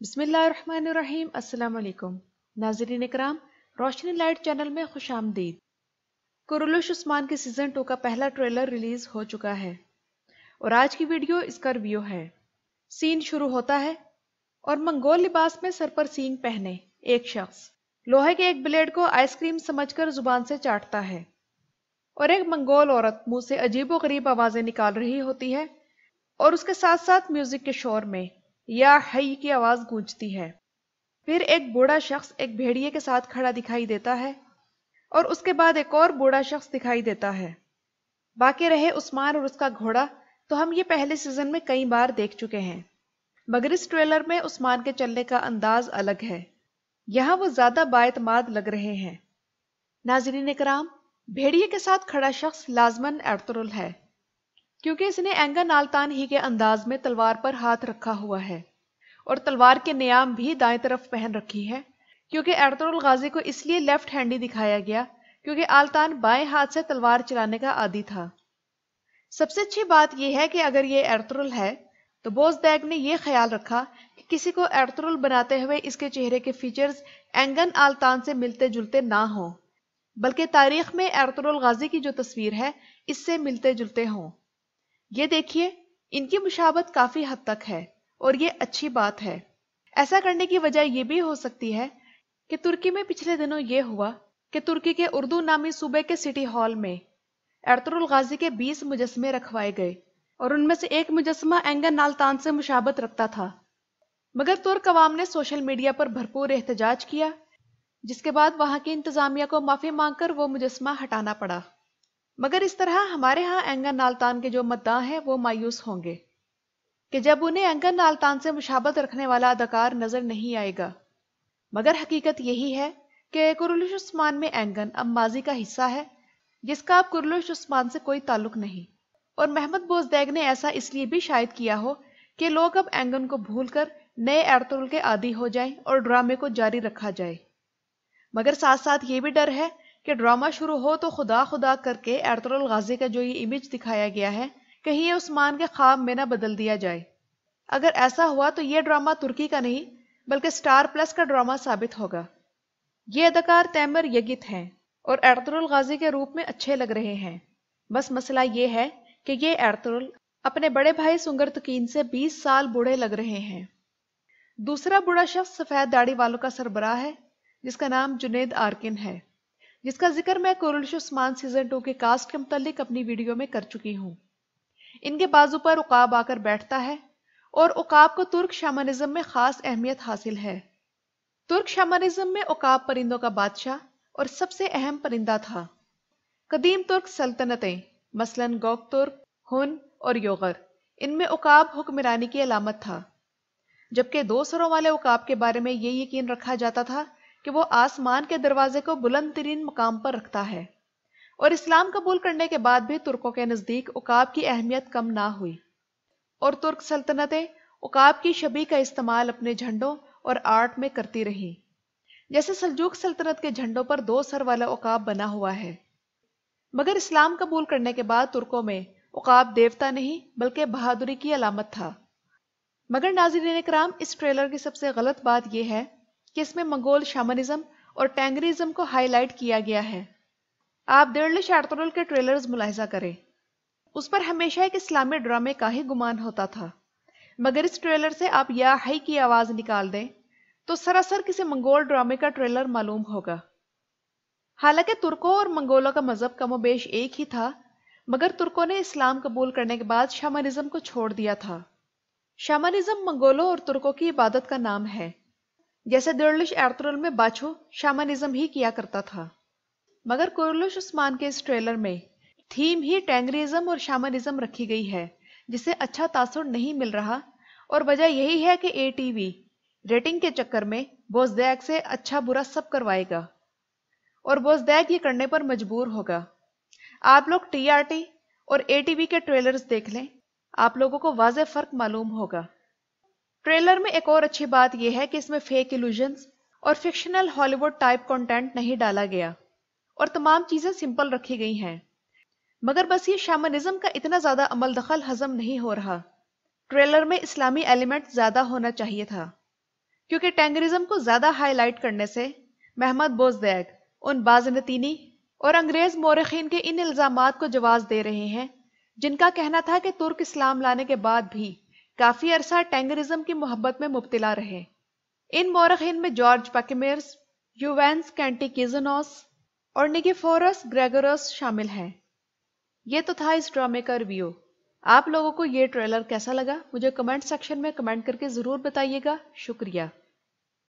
بسم اللہ الرحمن الرحیم۔ السلام علیکم ناظرین اکرام، روشنی لائٹ چینل میں خوش آمدید۔ قرولوش عثمان کے سیزن 2 کا پہلا ٹریلر ریلیز ہو چکا ہے اور آج کی ویڈیو اس کا ریویو ہے۔ سین شروع ہوتا ہے اور منگول لباس میں سر پر سینگ پہنے ایک شخص لوہے کے ایک بلیڈ کو آئس کریم سمجھ کر زبان سے چاٹتا ہے اور ایک منگول عورت منہ سے عجیب و غریب آوازیں نکال رہی ہوتی ہے اور اس کے ساتھ ساتھ میوزک کے شور میں یا حی کی آواز گونجتی ہے۔ پھر ایک بوڑھا شخص ایک بھیڑیے کے ساتھ کھڑا دکھائی دیتا ہے اور اس کے بعد ایک اور بوڑھا شخص دکھائی دیتا ہے۔ باقی رہے عثمان اور اس کا گھوڑا تو ہم یہ پہلے سیزن میں کئی بار دیکھ چکے ہیں، مگر اس ٹریلر میں عثمان کے چلنے کا انداز الگ ہے، یہاں وہ زیادہ بااعتماد لگ رہے ہیں۔ ناظرین اکرام، بھیڑیے کے ساتھ کھڑا شخص لازماً ایرطغرل ہے، کیونکہ اس نے اینگا نالتان ہی کے انداز میں تلوار پر ہاتھ رکھا ہوا ہے اور تلوار کے نیام بھی دائیں طرف پہن رکھی ہے، کیونکہ ایرطغرل غازی کو اس لیے لیفٹ ہینڈی دکھایا گیا کیونکہ آلتان بائیں ہاتھ سے تلوار چلانے کا عادی تھا۔ سب سے اچھی بات یہ ہے کہ اگر یہ ایرطغرل ہے تو بوزدیگ نے یہ خیال رکھا کہ کسی کو ایرطغرل بناتے ہوئے اس کے چہرے کے فیچرز اینگن آلتان سے ملتے جلتے نہ ہوں، بلکہ تاریخ میں ایرطغرل غازی کی جو تصویر ہے اس سے ملتے جلتے ہوں۔ یہ دیکھیے، ان کی مشابہت کافی حد تک ہے اور یہ اچھی بات ہے۔ ایسا کرنے کی وجہ یہ بھی ہو سکتی ہے کہ ترکی میں پچھلے دنوں یہ ہوا کہ ترکی کے اردو نامی صوبے کے سٹی ہال میں ایرطغرل غازی کے 20 مجسمے رکھوائے گئے اور ان میں سے ایک مجسمہ اینگن نالتان سے مشابہت رکھتا تھا، مگر ترک عوام نے سوشل میڈیا پر بھرپور احتجاج کیا، جس کے بعد وہاں کی انتظامیہ کو معافی مانگ کر وہ مجسمہ ہٹانا پڑا۔ مگر اس طرح ہمارے ہاں اینگن نالتان کے جو مداح ہیں وہ مایوس ہوں گے کہ جب انہیں اینگن نالتان سے مشابہت رکھنے والا اداکار نظر نہیں آئے گا، مگر حقیقت یہی ہے کہ قرولوش عثمان میں اینگن اب ماضی کا حصہ ہے جس کا اب قرولوش عثمان سے کوئی تعلق نہیں، اور محمد بوزدیگ نے ایسا اس لیے بھی شاید کیا ہو کہ لوگ اب اینگن کو بھول کر نئے ایرطغرل کے عادی ہو جائیں اور ڈرامے کو جاری رکھا جائے۔ مگر ساتھ ساتھ یہ بھی ڈر ہے کہ ڈرامہ شروع ہو تو خدا خدا کر کے ایرطغرل غازی کا جو یہ امیج دکھایا گیا ہے کہیں یہ عثمان کے خواب میں نہ بدل دیا جائے۔ اگر ایسا ہوا تو یہ ڈرامہ ترکی کا نہیں بلکہ سٹار پلس کا ڈرامہ ثابت ہوگا۔ یہ اداکار تیمر یگت ہیں اور ایرطغرل غازی کے روپ میں اچھے لگ رہے ہیں، بس مسئلہ یہ ہے کہ یہ ایرطغرل اپنے بڑے بھائی سنگرتکین سے 20 سال بوڑھے لگ رہے ہیں۔ دوسرا بوڑھا شخص سفید داڑھی والوں کا سربراہ ہے جس کا نام جنید آرکن ہے، جس کا ذکر میں قرولوش عثمان سیزن 2 کے کاسٹ کے متعلق اپنی ویڈیو میں کر چکی ہوں۔ ان کے بازو پر عقاب آ کر بیٹھتا ہے اور عقاب کو ترک شامانزم میں خاص اہمیت حاصل ہے۔ ترک شامانزم میں عقاب پرندوں کا بادشاہ اور سب سے اہم پرندہ تھا۔ قدیم ترک سلطنتیں مثلاً گوک ترک، ہن اور یوغر، ان میں عقاب حکمرانی کی علامت تھا، جبکہ 2 سروں والے عقاب کے بارے میں یہ یقین رکھا جاتا تھا کہ وہ آسمان کے دروازے کو بلند ترین مقام پر رکھتا ہے، اور اسلام قبول کرنے کے بعد بھی ترکوں کے نزدیک عقاب کی اہمیت کم نہ ہوئی، اور ترک سلطنتیں عقاب کی شبیہ کا استعمال اپنے جھنڈوں اور آرٹ میں کرتی رہیں، جیسے سلجوق سلطنت کے جھنڈوں پر 2 سر والا عقاب بنا ہوا ہے۔ مگر اسلام قبول کرنے کے بعد ترکوں میں عقاب دیوتا نہیں بلکہ بہادری کی علامت تھا۔ مگر ناظرین اکرام، اس ٹریلر کی سب سے غلط بات یہ ہے کہ اس میں منگول شامانزم اور ٹینگریزم کو ہائی لائٹ کیا گیا ہے۔ آپ دیرلش ایرطغرل کے ٹریلرز ملاحظہ کریں، اس پر ہمیشہ ایک اسلامی ڈرامے کا ہی گمان ہوتا تھا، مگر اس ٹریلر سے آپ یا حی کی آواز نکال دیں تو سراسر کسی منگول ڈرامے کا ٹریلر معلوم ہوگا۔ حالانکہ ترکوں اور منگولوں کا مذہب کم و بیش ایک ہی تھا، مگر ترکوں نے اسلام قبول کرنے کے بعد شامانزم کو چھوڑ دیا تھا۔ شامانزم منگولوں اور ترکوں کی عبادت کا نام ہے، جیسے دیرلش ایرطغرل میں باچھو شامانزم ہی کیا کرتا تھا، مگر قرولوش عثمان کے اس ٹریلر میں تھیم ہی ٹینگریزم اور شامانزم رکھی گئی ہے، جسے اچھا تاثر نہیں مل رہا، اور وجہ یہی ہے کہ اے ٹی وی ریٹنگ کے چکر میں بوزدیگ سے اچھا برا سب کروائے گا، اور بوزدیگ یہ کرنے پر مجبور ہوگا۔ آپ لوگ ٹی آر ٹی اور اے ٹی وی کے ٹریلرز دیکھ لیں، آپ لوگوں کو واضح فرق معلوم ہوگا۔ ٹریلر میں ایک اور اچھی بات یہ ہے کہ اس میں فیک ایلوژنز اور فکشنل ہالی ووڈ ٹائپ کنٹینٹ نہیں ڈالا گیا اور تمام چیزیں سمپل رکھی گئی ہیں، مگر بس یہ شامانزم کا اتنا زیادہ عمل دخل ہضم نہیں ہو رہا۔ ٹریلر میں اسلامی ایلیمنٹ زیادہ ہونا چاہیے تھا۔ کیونکہ ٹینگرزم کو زیادہ ہائی لائٹ کرنے سے محمد بوزدیگ ان بازنطینی اور انگریز مورخین کے ان الزامات کو جواز دے رہے ہیں جن کا کہنا تھا کہ ترک اسلام لانے کے بعد بھی کافی عرصہ ٹینگرزم کی محبت میں مبتلا رہے۔ ان مورخین میں جارج پکیمیرز، یووینس کینٹیکیزنوس اور نکیفورس گریگورس شامل ہیں۔ یہ تو تھا اس ڈرامے کا ریویو۔ آپ لوگوں کو یہ ٹریلر کیسا لگا؟ مجھے کمنٹ سیکشن میں کمنٹ کر کے ضرور بتائیے گا۔ شکریہ۔